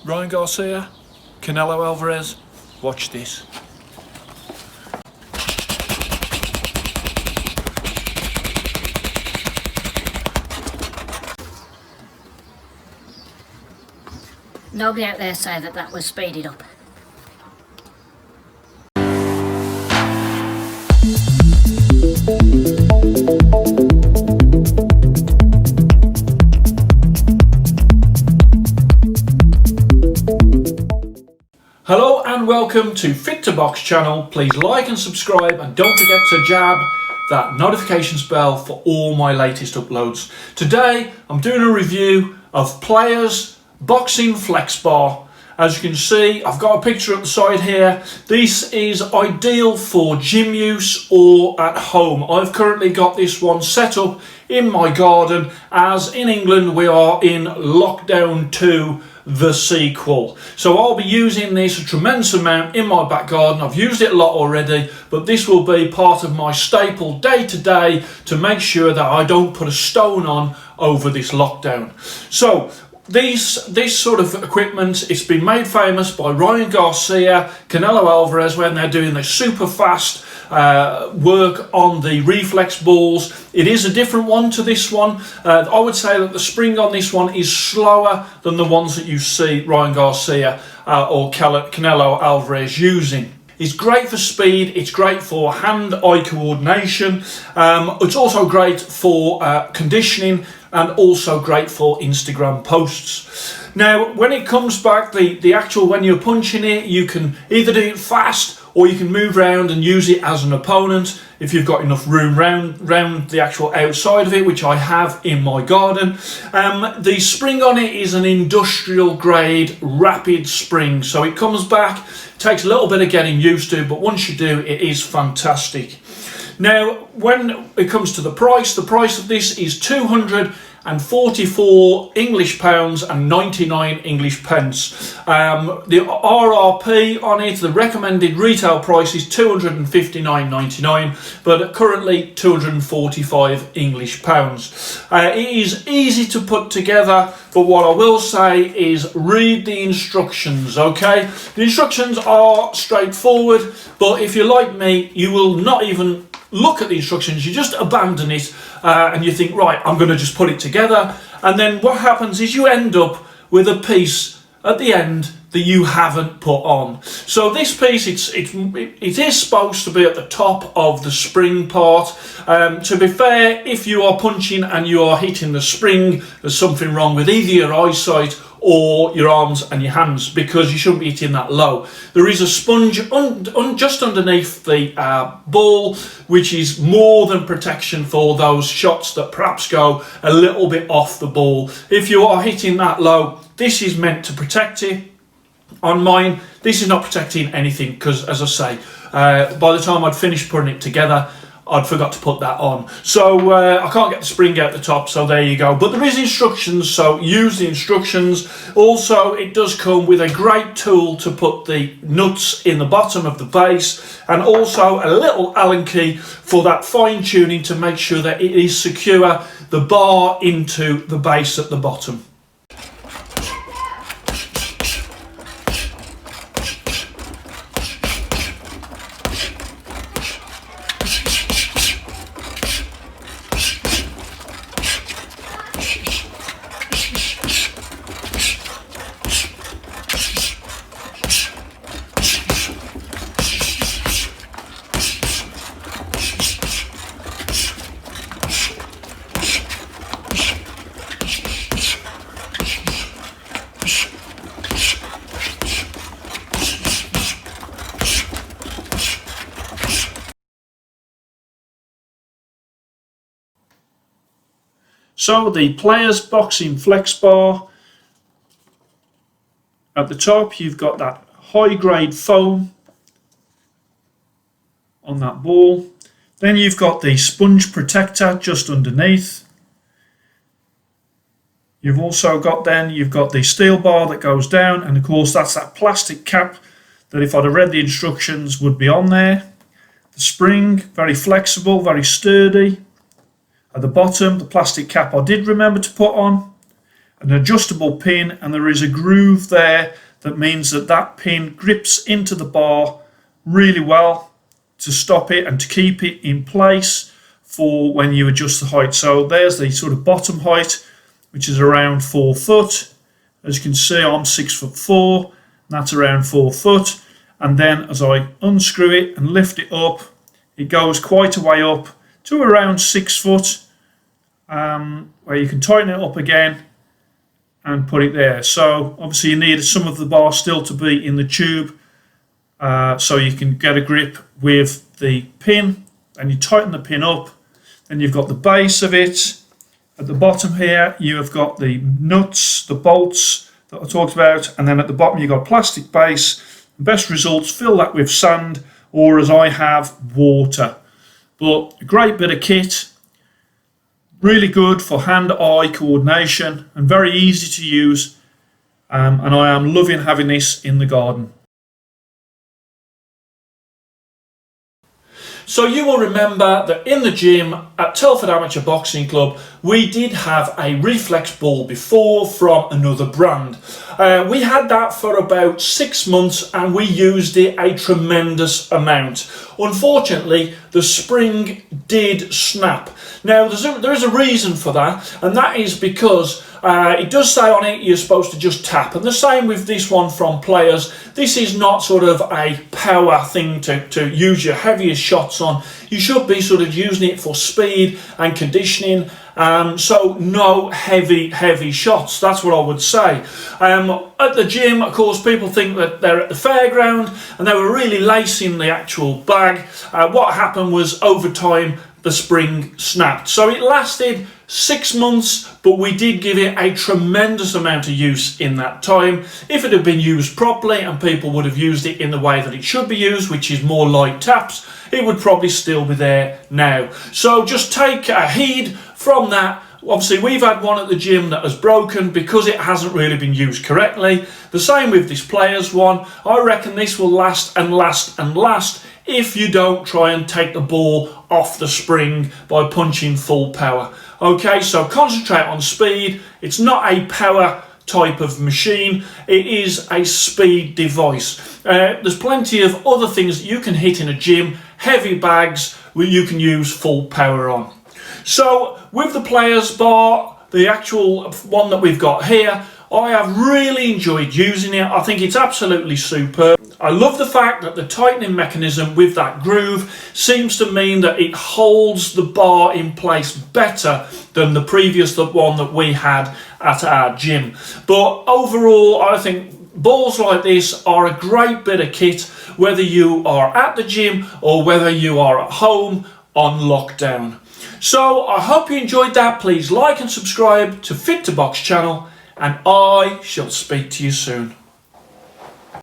Ryan Garcia, Canelo Alvarez, watch this. Nobody out there say that was speeded up. Hello and welcome to Fit to Box channel. Please like and subscribe and don't forget to jab that notifications bell for all my latest uploads. Today I'm doing a review of Playerz Boxing Flex Bar. As you can see, I've got a picture at the side here. This is ideal for gym use or at home. I've currently got this one set up in my garden, as in England we are in lockdown 2, the sequel. So I'll be using this a tremendous amount in my back garden. I've used it a lot already, but this will be part of my staple day to day to make sure that I don't put a stone on over this lockdown. So this sort of equipment, it's been made famous by Ryan Garcia, Canelo Alvarez, when they're doing the super fast work on the Reflex balls. It is a different one to this one. I would say that the spring on this one is slower than the ones that you see Ryan Garcia or Canelo Alvarez using. It's great for speed, it's great for hand-eye coordination, it's also great for conditioning and also great for Instagram posts. Now when it comes back, the actual, when you're punching it, you can either do it fast or you can move around and use it as an opponent if you've got enough room round the actual outside of it, which I have in my garden. The spring on it is an industrial grade rapid spring, so it comes back, takes a little bit of getting used to, but once you do, it is fantastic. Now when it comes to the price of this is £244 English pounds and 99 English pence. The RRP on it, the recommended retail price is £259.99, but currently £245 English pounds. It is easy to put together, but what I will say is read the instructions, okay? The instructions are straightforward, but if you're like me, you will not even look at the instructions, you just abandon it and you think, right, I'm going to just put it together, and then what happens is you end up with a piece at the end that you haven't put on. So this piece, it is supposed to be at the top of the spring part. To be fair, if you are punching and you are hitting the spring, there's something wrong with either your eyesight or your arms and your hands, because you shouldn't be hitting that low. There is a sponge just underneath the ball, which is more than protection for those shots that perhaps go a little bit off the ball. If you are hitting that low, this is meant to protect it. On mine, this is not protecting anything, because as I say, by the time I'd finished putting it together, I'd forgot to put that on. So I can't get the spring out the top, so there you go. But there is instructions, so use the instructions. Also, it does come with a great tool to put the nuts in the bottom of the base, and also a little Allen key for that fine tuning to make sure that it is secure the bar into the base at the bottom. So the Playerz Boxing Flex Bar, at the top you've got that high grade foam on that ball. Then you've got the sponge protector just underneath. You've also got the steel bar that goes down, and of course that's that plastic cap that, if I'd have read the instructions, would be on there. The spring, very flexible, very sturdy. At the bottom, the plastic cap I did remember to put on. an adjustable pin, and there is a groove there that means that that pin grips into the bar really well to stop it and to keep it in place for when you adjust the height. So there's the sort of bottom height, which is around 4 foot. As you can see, I'm 6'4", and that's around 4 foot. And then as I unscrew it and lift it up, it goes quite a way up to around 6 foot, where you can tighten it up again and put it there. So obviously you need some of the bar still to be in the tube, so you can get a grip with the pin, and you tighten the pin up. Then you've got the base of it. At the bottom here you have got the nuts, the bolts that I talked about, and then at the bottom you've got a plastic base. The best results, fill that with sand, or as I have, water. But a great bit of kit, really good for hand-eye coordination and very easy to use, and I am loving having this in the garden. So you will remember that in the gym at Telford Amateur Boxing Club we did have a Reflex ball before from another brand. We had that for about 6 months and we used it a tremendous amount. Unfortunately the spring did snap. Now there is a reason for that, and that is because it does say on it you're supposed to just tap, and the same with this one from Playerz. This is not sort of a power thing to use your heaviest shots on. You should be sort of using it for speed and conditioning, so no heavy shots, that's what I would say. At the gym, of course, people think that they're at the fairground and they were really lacing the actual bag. What happened was over time the spring snapped. So it lasted 6 months, but we did give it a tremendous amount of use in that time. If it had been used properly and people would have used it in the way that it should be used, which is more light taps, it would probably still be there now. So just take a heed from that. Obviously we've had one at the gym that has broken because it hasn't really been used correctly. The same with this Playerz one. I reckon this will last and last and last if you don't try and take the ball off the spring by punching full power. Okay, so concentrate on speed. It's not a power type of machine, it is a speed device. There's plenty of other things that you can hit in a gym, heavy bags where you can use full power on. So with the Playerz bar, the actual one that we've got here, I have really enjoyed using it. I think it's absolutely superb. I love the fact that the tightening mechanism with that groove seems to mean that it holds the bar in place better than the previous one that we had at our gym. But overall, I think balls like this are a great bit of kit, whether you are at the gym or whether you are at home on lockdown. So I hope you enjoyed that. Please like and subscribe to Fit to Box channel, and I shall speak to you soon.